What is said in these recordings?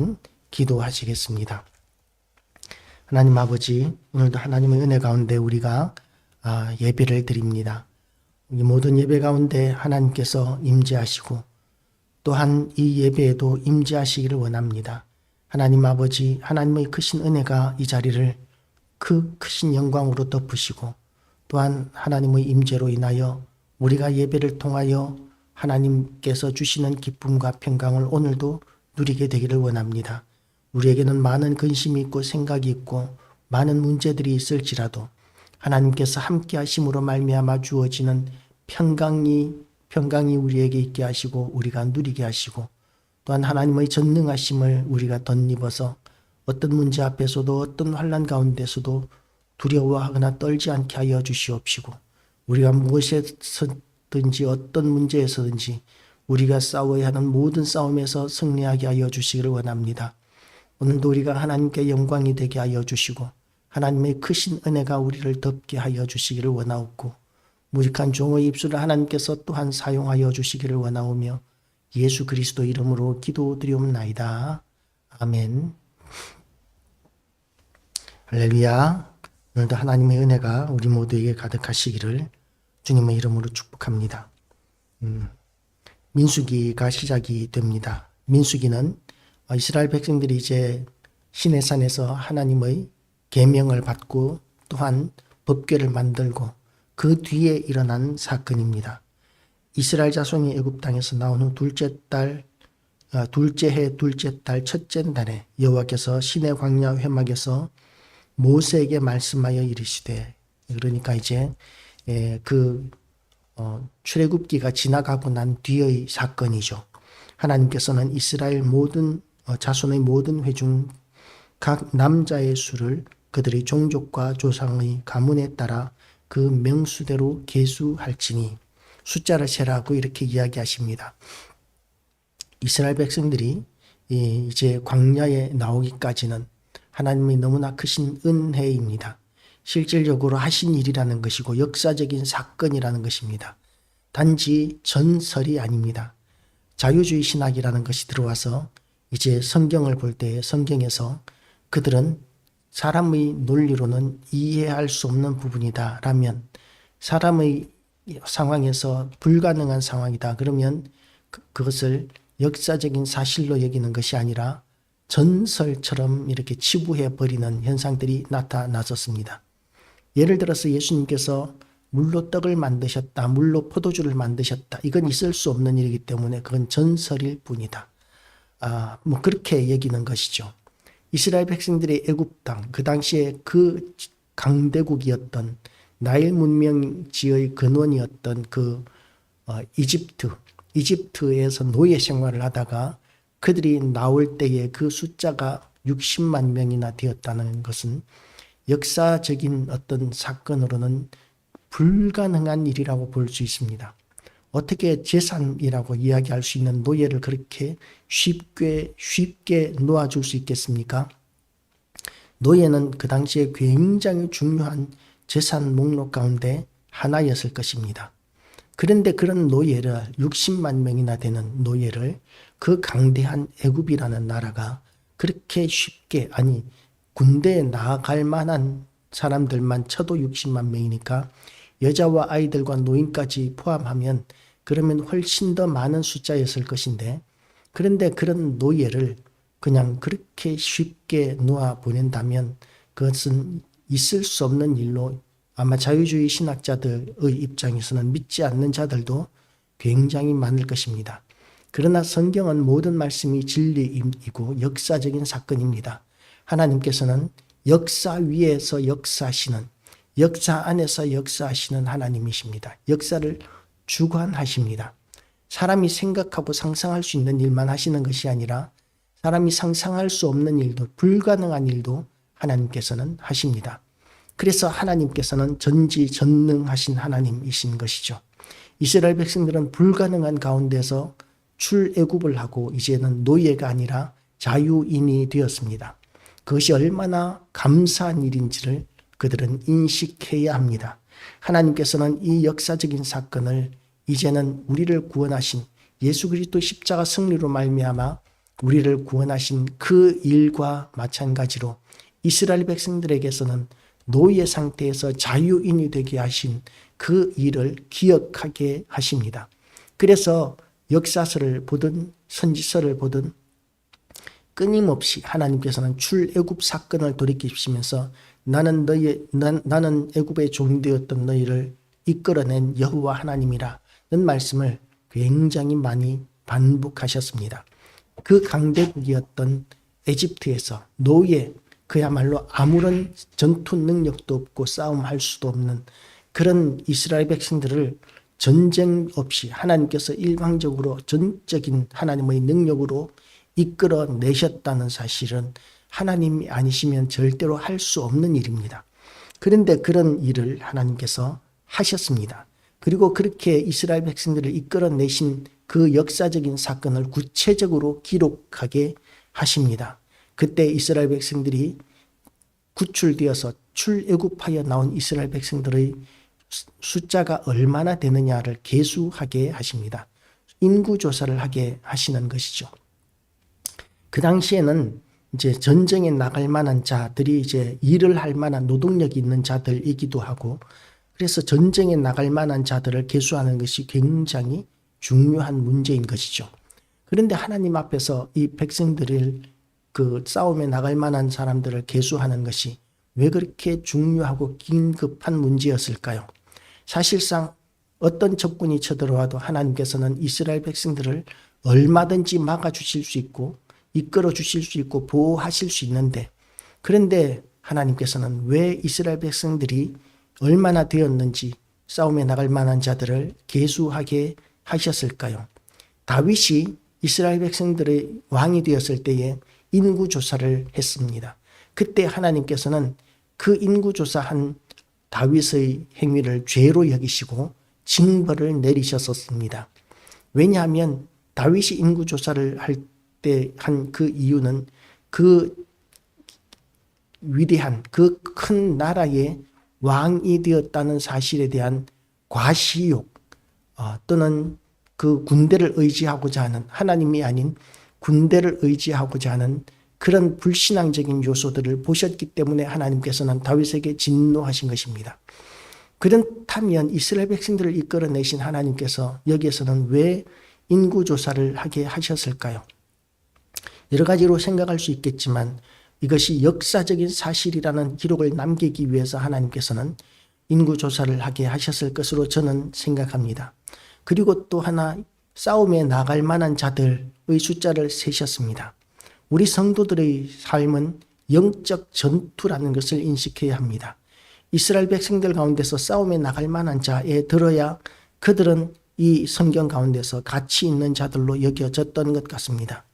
한번 기도하시겠습니다. 하나님 아버지, 오늘도 하나님의 은혜 가운데 우리가 예배를 드립니다. 이 모든 예배 가운데 하나님께서 임재하시고 또한 이 예배에도 임재하시기를 원합니다. 하나님 아버지, 하나님의 크신 은혜가 이 자리를 그 크신 영광으로 덮으시고 또한 하나님의 임재로 인하여 우리가 예배를 통하여 하나님께서 주시는 기쁨과 평강을 오늘도 누리게 되기를 원합니다. 우리에게는 많은 근심이 있고 생각이 있고 많은 문제들이 있을지라도 하나님께서 함께 하심으로 말미암아 주어지는 평강이 우리에게 있게 하시고 우리가 누리게 하시고 또한 하나님의 전능하심을 우리가 덧입어서 어떤 문제 앞에서도 어떤 환난 가운데서도 두려워하거나 떨지 않게 하여 주시옵시고 우리가 무엇에서든지 어떤 문제에서든지 우리가 싸워야 하는 모든 싸움에서 승리하게 하여 주시기를 원합니다. 오늘도 우리가 하나님께 영광이 되게 하여 주시고 하나님의 크신 은혜가 우리를 덮게 하여 주시기를 원하옵고 무익한 종의 입술을 하나님께서 또한 사용하여 주시기를 원하오며 예수 그리스도 이름으로 기도드리옵나이다. 아멘. 할렐루야. 오늘도 하나님의 은혜가 우리 모두에게 가득하시기를 주님의 이름으로 축복합니다. 민수기가 시작이 됩니다. 민수기는 이스라엘 백성들이 이제 시내산에서 하나님의 계명을 받고 또한 법궤를 만들고 그 뒤에 일어난 사건입니다. 이스라엘 자손이 애굽 땅에서 나온 후 둘째 해 둘째 달 첫째 날에 여호와께서 시내 광야 회막에서 모세에게 말씀하여 이르시되, 그러니까 이제 출애굽기가 지나가고 난 뒤의 사건이죠. 하나님께서는 이스라엘 모든 자손의 모든 회중 각 남자의 수를 그들의 종족과 조상의 가문에 따라 그 명수대로 계수할지니 숫자를 세라고 이렇게 이야기하십니다. 이스라엘 백성들이 이제 광야에 나오기까지는 하나님의 너무나 크신 은혜입니다. 실질적으로 하신 일이라는 것이고 역사적인 사건이라는 것입니다. 단지 전설이 아닙니다. 자유주의 신학이라는 것이 들어와서 이제 성경을 볼 때 성경에서 그들은 사람의 논리로는 이해할 수 없는 부분이다 라면, 사람의 상황에서 불가능한 상황이다 그러면 그것을 역사적인 사실로 여기는 것이 아니라 전설처럼 이렇게 치부해 버리는 현상들이 나타났었습니다. 예를 들어서 예수님께서 물로 떡을 만드셨다, 물로 포도주를 만드셨다, 이건 있을 수 없는 일이기 때문에 그건 전설일 뿐이다. 그렇게 여기는 것이죠. 이스라엘 백성들의 애굽 땅, 그 당시에 그 강대국이었던 나일 문명지의 근원이었던 그 이집트에서 노예 생활을 하다가 그들이 나올 때에 그 숫자가 60만 명이나 되었다는 것은 역사적인 어떤 사건으로는 불가능한 일이라고 볼 수 있습니다. 어떻게 재산이라고 이야기할 수 있는 노예를 그렇게 쉽게 놓아줄 수 있겠습니까? 노예는 그 당시에 굉장히 중요한 재산 목록 가운데 하나였을 것입니다. 그런데 그런 노예를 60만 명이나 되는 노예를 그 강대한 애굽이라는 나라가 그렇게 쉽게, 아니 군대에 나아갈 만한 사람들만 쳐도 60만 명이니까 여자와 아이들과 노인까지 포함하면 그러면 훨씬 더 많은 숫자였을 것인데, 그런데 그런 노예를 그냥 그렇게 쉽게 놓아 보낸다면 그것은 있을 수 없는 일로 아마 자유주의 신학자들의 입장에서는 믿지 않는 자들도 굉장히 많을 것입니다. 그러나 성경은 모든 말씀이 진리이고 역사적인 사건입니다. 하나님께서는 역사 위에서 역사하시는, 역사 안에서 역사하시는 하나님이십니다. 역사를 주관하십니다. 사람이 생각하고 상상할 수 있는 일만 하시는 것이 아니라 사람이 상상할 수 없는 일도, 불가능한 일도 하나님께서는 하십니다. 그래서 하나님께서는 전지전능하신 하나님이신 것이죠. 이스라엘 백성들은 불가능한 가운데서 출애굽을 하고 이제는 노예가 아니라 자유인이 되었습니다. 그것이 얼마나 감사한 일인지를 그들은 인식해야 합니다. 하나님께서는 이 역사적인 사건을 이제는 우리를 구원하신 예수 그리스도 십자가 승리로 말미암아 우리를 구원하신 그 일과 마찬가지로 이스라엘 백성들에게서는 노예 상태에서 자유인이 되게 하신 그 일을 기억하게 하십니다. 그래서 역사서를 보든 선지서를 보든 끊임없이 하나님께서는 출애굽 사건을 돌이키시면서 나는 애굽의 종이 되었던 너희를 이끌어낸 여호와 하나님이라는 말씀을 굉장히 많이 반복하셨습니다. 그 강대국이었던 에집트에서 노예, 그야말로 아무런 전투 능력도 없고 싸움할 수도 없는 그런 이스라엘 백성들을 전쟁 없이 하나님께서 일방적으로 전적인 하나님의 능력으로 이끌어내셨다는 사실은 하나님이 아니시면 절대로 할 수 없는 일입니다. 그런데 그런 일을 하나님께서 하셨습니다. 그리고 그렇게 이스라엘 백성들을 이끌어내신 그 역사적인 사건을 구체적으로 기록하게 하십니다. 그때 이스라엘 백성들이 구출되어서 출애굽하여 나온 이스라엘 백성들의 숫자가 얼마나 되느냐를 계수하게 하십니다. 인구조사를 하게 하시는 것이죠. 그 당시에는 이제 전쟁에 나갈 만한 자들이 이제 일을 할 만한 노동력이 있는 자들이기도 하고, 그래서 전쟁에 나갈 만한 자들을 계수하는 것이 굉장히 중요한 문제인 것이죠. 그런데 하나님 앞에서 이 백성들을 그 싸움에 나갈 만한 사람들을 계수하는 것이 왜 그렇게 중요하고 긴급한 문제였을까요? 사실상 어떤 적군이 쳐들어와도 하나님께서는 이스라엘 백성들을 얼마든지 막아주실 수 있고 이끌어 주실 수 있고 보호하실 수 있는데, 그런데 하나님께서는 왜 이스라엘 백성들이 얼마나 되었는지 싸움에 나갈 만한 자들을 계수하게 하셨을까요? 다윗이 이스라엘 백성들의 왕이 되었을 때에 인구조사를 했습니다. 그때 하나님께서는 그 인구조사한 다윗의 행위를 죄로 여기시고 징벌을 내리셨었습니다. 왜냐하면 다윗이 인구조사를 할 때 한 그 이유는 그 위대한 그 큰 나라의 왕이 되었다는 사실에 대한 과시욕 또는 그 군대를 의지하고자 하는, 하나님이 아닌 군대를 의지하고자 하는 그런 불신앙적인 요소들을 보셨기 때문에 하나님께서는 다윗에게 진노하신 것입니다. 그렇다면 이스라엘 백성들을 이끌어내신 하나님께서 여기에서는 왜 인구조사를 하게 하셨을까요? 여러 가지로 생각할 수 있겠지만 이것이 역사적인 사실이라는 기록을 남기기 위해서 하나님께서는 인구조사를 하게 하셨을 것으로 저는 생각합니다. 그리고 또 하나, 싸움에 나갈 만한 자들의 숫자를 세셨습니다. 우리 성도들의 삶은 영적 전투라는 것을 인식해야 합니다. 이스라엘 백성들 가운데서 싸움에 나갈 만한 자에 들어야 그들은 이 성경 가운데서 가치 있는 자들로 여겨졌던 것 같습니다.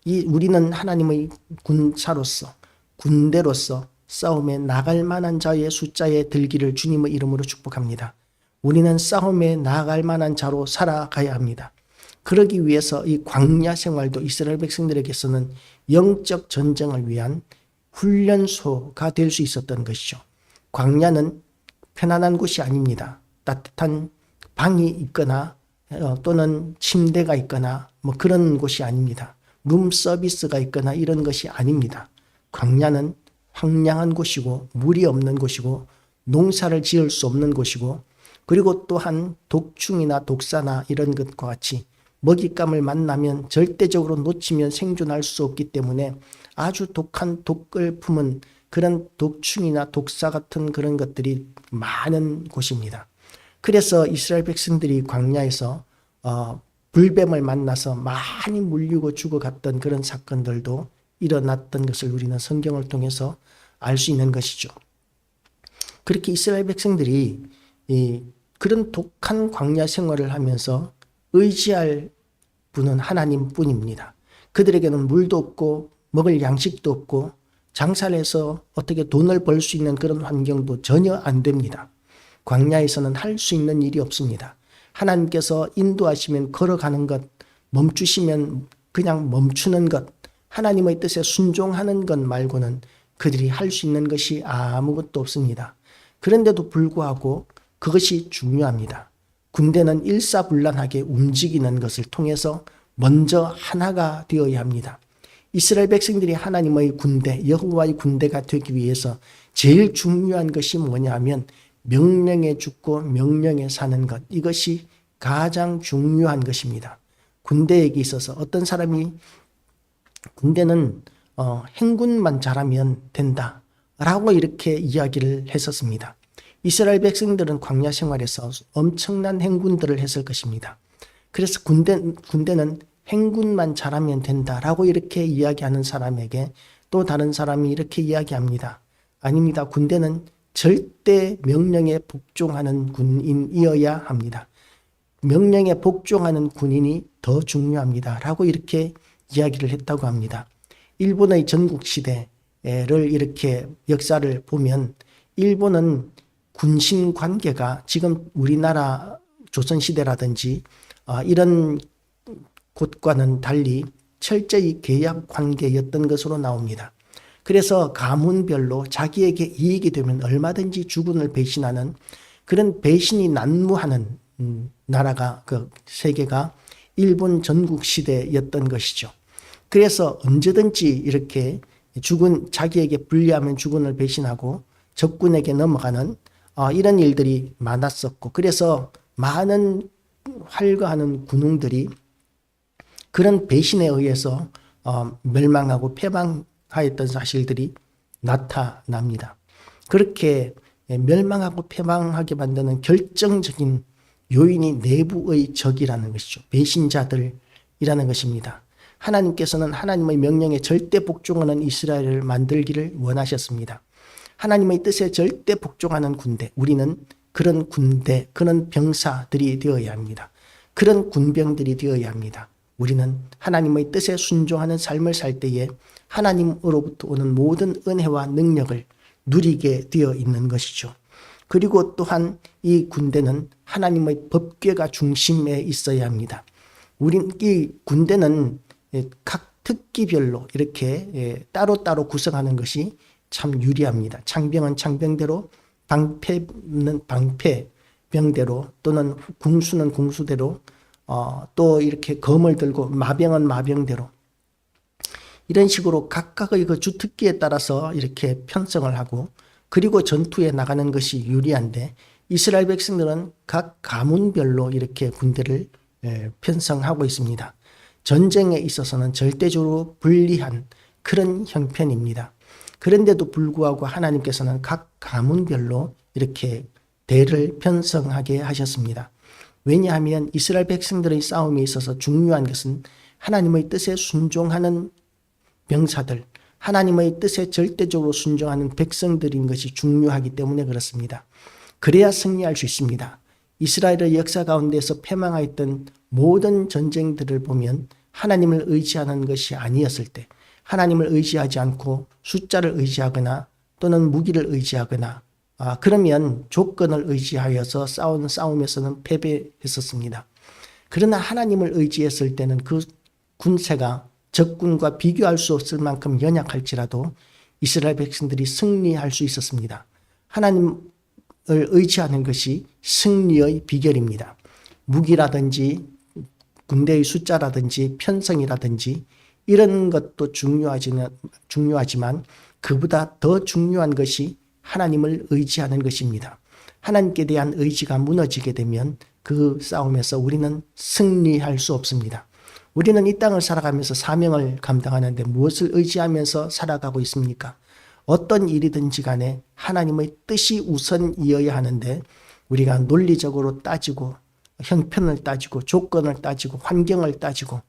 우리는 하나님의 군사로서, 군대로서 싸움에 나갈 만한 자의 숫자에 들기를 주님의 이름으로 축복합니다. 우리는 싸움에 나갈 만한 자로 살아가야 합니다. 그러기 위해서 이 광야 생활도 이스라엘 백성들에게서는 영적 전쟁을 위한 훈련소가 될 수 있었던 것이죠. 광야는 편안한 곳이 아닙니다. 따뜻한 방이 있거나 또는 침대가 있거나 뭐 그런 곳이 아닙니다. 룸 서비스가 있거나 이런 것이 아닙니다. 광야는 황량한 곳이고 물이 없는 곳이고 농사를 지을 수 없는 곳이고, 그리고 또한 독충이나 독사나 이런 것과 같이 먹잇감을 만나면 절대적으로 놓치면 생존할 수 없기 때문에 아주 독한 독을 품은 그런 독충이나 독사 같은 그런 것들이 많은 곳입니다. 그래서 이스라엘 백성들이 광야에서 불뱀을 만나서 많이 물리고 죽어갔던 그런 사건들도 일어났던 것을 우리는 성경을 통해서 알 수 있는 것이죠. 그렇게 이스라엘 백성들이 그런 독한 광야 생활을 하면서 의지할 분은 하나님뿐입니다. 그들에게는 물도 없고 먹을 양식도 없고 장사를 해서 어떻게 돈을 벌 수 있는 그런 환경도 전혀 안 됩니다. 광야에서는 할 수 있는 일이 없습니다. 하나님께서 인도하시면 걸어가는 것, 멈추시면 그냥 멈추는 것, 하나님의 뜻에 순종하는 것 말고는 그들이 할 수 있는 것이 아무것도 없습니다. 그런데도 불구하고 그것이 중요합니다. 군대는 일사불란하게 움직이는 것을 통해서 먼저 하나가 되어야 합니다. 이스라엘 백성들이 하나님의 군대, 여호와의 군대가 되기 위해서 제일 중요한 것이 뭐냐면 명령에 죽고 명령에 사는 것. 이것이 가장 중요한 것입니다. 군대에게 있어서 어떤 사람이 군대는 행군만 잘하면 된다라고 이렇게 이야기를 했었습니다. 이스라엘 백성들은 광야 생활에서 엄청난 행군들을 했을 것입니다. 그래서 군대는 행군만 잘하면 된다라고 이렇게 이야기하는 사람에게 또 다른 사람이 이렇게 이야기합니다. 아닙니다. 군대는 절대 명령에 복종하는 군인이어야 합니다. 명령에 복종하는 군인이 더 중요합니다. 라고 이렇게 이야기를 했다고 합니다. 일본의 전국시대를 이렇게 역사를 보면 일본은 군신 관계가 지금 우리나라 조선시대라든지 이런 곳과는 달리 철저히 계약 관계였던 것으로 나옵니다. 그래서 가문별로 자기에게 이익이 되면 얼마든지 주군을 배신하는 그런 배신이 난무하는 나라가 그 세계가 일본 전국 시대였던 것이죠. 그래서 언제든지 이렇게 자기에게 불리하면 주군을 배신하고 적군에게 넘어가는 이런 일들이 많았었고, 그래서 많은 활거하는 군웅들이 그런 배신에 의해서 멸망하고 패망하였던 사실들이 나타납니다. 그렇게 멸망하고 패망하게 만드는 결정적인 요인이 내부의 적이라는 것이죠. 배신자들이라는 것입니다. 하나님께서는 하나님의 명령에 절대 복종하는 이스라엘을 만들기를 원하셨습니다. 하나님의 뜻에 절대 복종하는 군대, 우리는 그런 군대, 그런 병사들이 되어야 합니다. 그런 군병들이 되어야 합니다. 우리는 하나님의 뜻에 순종하는 삶을 살 때에 하나님으로부터 오는 모든 은혜와 능력을 누리게 되어 있는 것이죠. 그리고 또한 이 군대는 하나님의 법궤가 중심에 있어야 합니다. 이 군대는 각 특기별로 이렇게 따로따로 구성하는 것이 참 유리합니다. 창병은 창병대로, 방패는 방패병대로, 또는 궁수는 궁수대로, 또 이렇게 검을 들고 마병은 마병대로, 이런 식으로 각각의 그 주특기에 따라서 이렇게 편성을 하고, 그리고 전투에 나가는 것이 유리한데, 이스라엘 백성들은 각 가문별로 이렇게 군대를 편성하고 있습니다. 전쟁에 있어서는 절대적으로 불리한 그런 형편입니다. 그런데도 불구하고 하나님께서는 각 가문별로 이렇게 대를 편성하게 하셨습니다. 왜냐하면 이스라엘 백성들의 싸움에 있어서 중요한 것은 하나님의 뜻에 순종하는 병사들, 하나님의 뜻에 절대적으로 순종하는 백성들인 것이 중요하기 때문에 그렇습니다. 그래야 승리할 수 있습니다. 이스라엘의 역사 가운데서 패망하였던 모든 전쟁들을 보면 하나님을 의지하는 것이 아니었을 때, 하나님을 의지하지 않고 숫자를 의지하거나 또는 무기를 의지하거나 그러면 조건을 의지하여서 싸운 싸움에서는 패배했었습니다. 그러나 하나님을 의지했을 때는 그 군세가 적군과 비교할 수 없을 만큼 연약할지라도 이스라엘 백성들이 승리할 수 있었습니다. 하나님을 의지하는 것이 승리의 비결입니다. 무기라든지 군대의 숫자라든지 편성이라든지 이런 것도 중요하지만 그보다 더 중요한 것이 하나님을 의지하는 것입니다. 하나님께 대한 의지가 무너지게 되면 그 싸움에서 우리는 승리할 수 없습니다. 우리는 이 땅을 살아가면서 사명을 감당하는데 무엇을 의지하면서 살아가고 있습니까? 어떤 일이든지 간에 하나님의 뜻이 우선이어야 하는데 우리가 논리적으로 따지고 형편을 따지고 조건을 따지고 환경을 따지고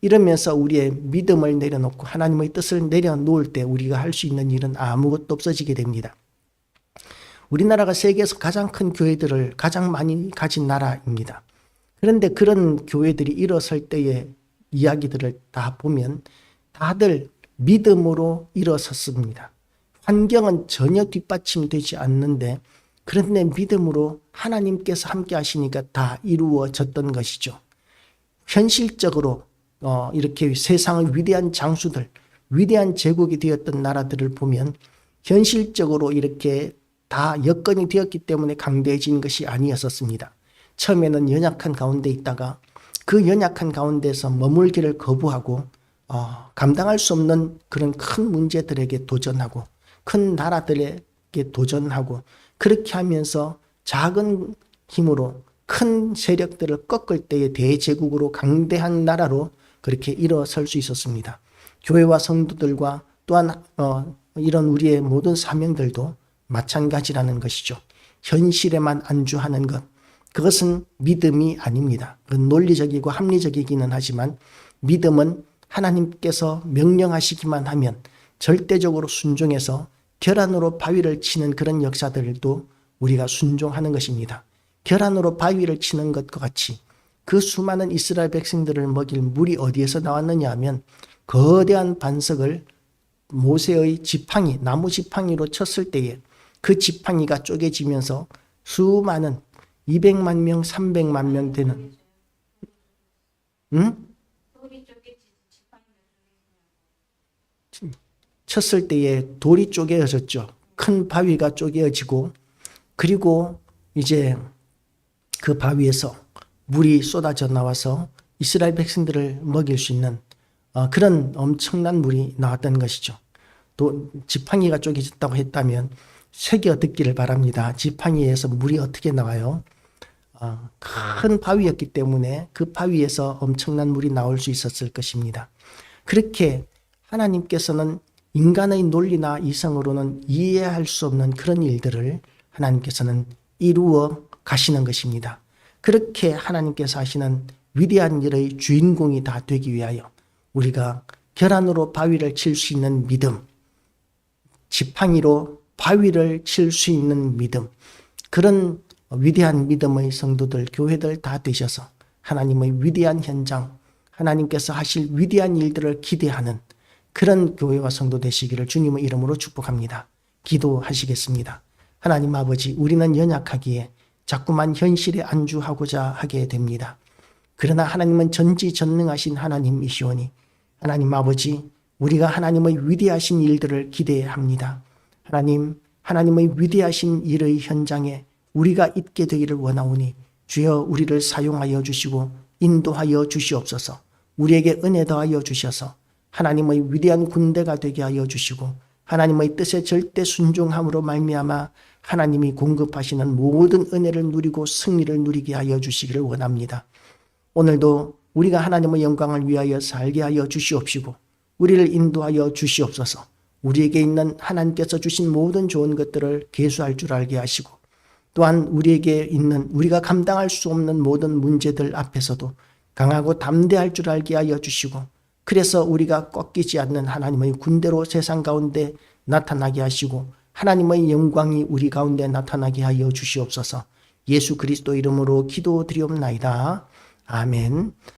이러면서 우리의 믿음을 내려놓고 하나님의 뜻을 내려놓을 때 우리가 할 수 있는 일은 아무것도 없어지게 됩니다. 우리나라가 세계에서 가장 큰 교회들을 가장 많이 가진 나라입니다. 그런데 그런 교회들이 일어설 때의 이야기들을 다 보면 다들 믿음으로 일어섰습니다. 환경은 전혀 뒷받침되지 않는데 그런데 믿음으로 하나님께서 함께 하시니까 다 이루어졌던 것이죠. 현실적으로 이렇게 세상의 위대한 장수들, 위대한 제국이 되었던 나라들을 보면 현실적으로 이렇게 다 여건이 되었기 때문에 강대해진 것이 아니었었습니다. 처음에는 연약한 가운데 있다가 그 연약한 가운데서 머물기를 거부하고 감당할 수 없는 그런 큰 문제들에게 도전하고 큰 나라들에게 도전하고 그렇게 하면서 작은 힘으로 큰 세력들을 꺾을 때의 대제국으로 강대한 나라로 그렇게 일어설 수 있었습니다. 교회와 성도들과 또한 이런 우리의 모든 사명들도 마찬가지라는 것이죠. 현실에만 안주하는 것, 그것은 믿음이 아닙니다. 그건 논리적이고 합리적이기는 하지만 믿음은 하나님께서 명령하시기만 하면 절대적으로 순종해서 계란으로 바위를 치는 그런 역사들도 우리가 순종하는 것입니다. 계란으로 바위를 치는 것과 같이 그 수많은 이스라엘 백성들을 먹일 물이 어디에서 나왔느냐 하면 거대한 반석을 모세의 지팡이, 나무 지팡이로 쳤을 때에 그 지팡이가 쪼개지면서 수많은 200만 명, 300만 명 되는 쳤을 때에 돌이 쪼개어졌죠. 큰 바위가 쪼개어지고 그리고 이제 그 바위에서 물이 쏟아져 나와서 이스라엘 백성들을 먹일 수 있는 그런 엄청난 물이 나왔던 것이죠. 또 지팡이가 쪼개졌다고 했다면 새겨 듣기를 바랍니다. 지팡이에서 물이 어떻게 나와요? 큰 바위였기 때문에 그 바위에서 엄청난 물이 나올 수 있었을 것입니다. 그렇게 하나님께서는 인간의 논리나 이성으로는 이해할 수 없는 그런 일들을 하나님께서는 이루어 가시는 것입니다. 그렇게 하나님께서 하시는 위대한 일의 주인공이 다 되기 위하여 우리가 계란으로 바위를 칠 수 있는 믿음, 지팡이로 바위를 칠 수 있는 믿음, 그런 위대한 믿음의 성도들, 교회들 다 되셔서 하나님의 위대한 현장, 하나님께서 하실 위대한 일들을 기대하는 그런 교회와 성도 되시기를 주님의 이름으로 축복합니다. 기도하시겠습니다. 하나님 아버지, 우리는 연약하기에 자꾸만 현실에 안주하고자 하게 됩니다. 그러나 하나님은 전지전능하신 하나님이시오니 하나님 아버지, 우리가 하나님의 위대하신 일들을 기대합니다. 하나님의 위대하신 일의 현장에 우리가 있게 되기를 원하오니 주여 우리를 사용하여 주시고 인도하여 주시옵소서. 우리에게 은혜 더하여 주셔서 하나님의 위대한 군대가 되게 하여 주시고 하나님의 뜻에 절대 순종함으로 말미암아 하나님이 공급하시는 모든 은혜를 누리고 승리를 누리게 하여 주시기를 원합니다. 오늘도 우리가 하나님의 영광을 위하여 살게 하여 주시옵시고 우리를 인도하여 주시옵소서. 우리에게 있는 하나님께서 주신 모든 좋은 것들을 계수할 줄 알게 하시고 또한 우리에게 있는 우리가 감당할 수 없는 모든 문제들 앞에서도 강하고 담대할 줄 알게 하여 주시고 그래서 우리가 꺾이지 않는 하나님의 군대로 세상 가운데 나타나게 하시고 하나님의 영광이 우리 가운데 나타나게 하여 주시옵소서. 예수 그리스도 이름으로 기도드리옵나이다. 아멘.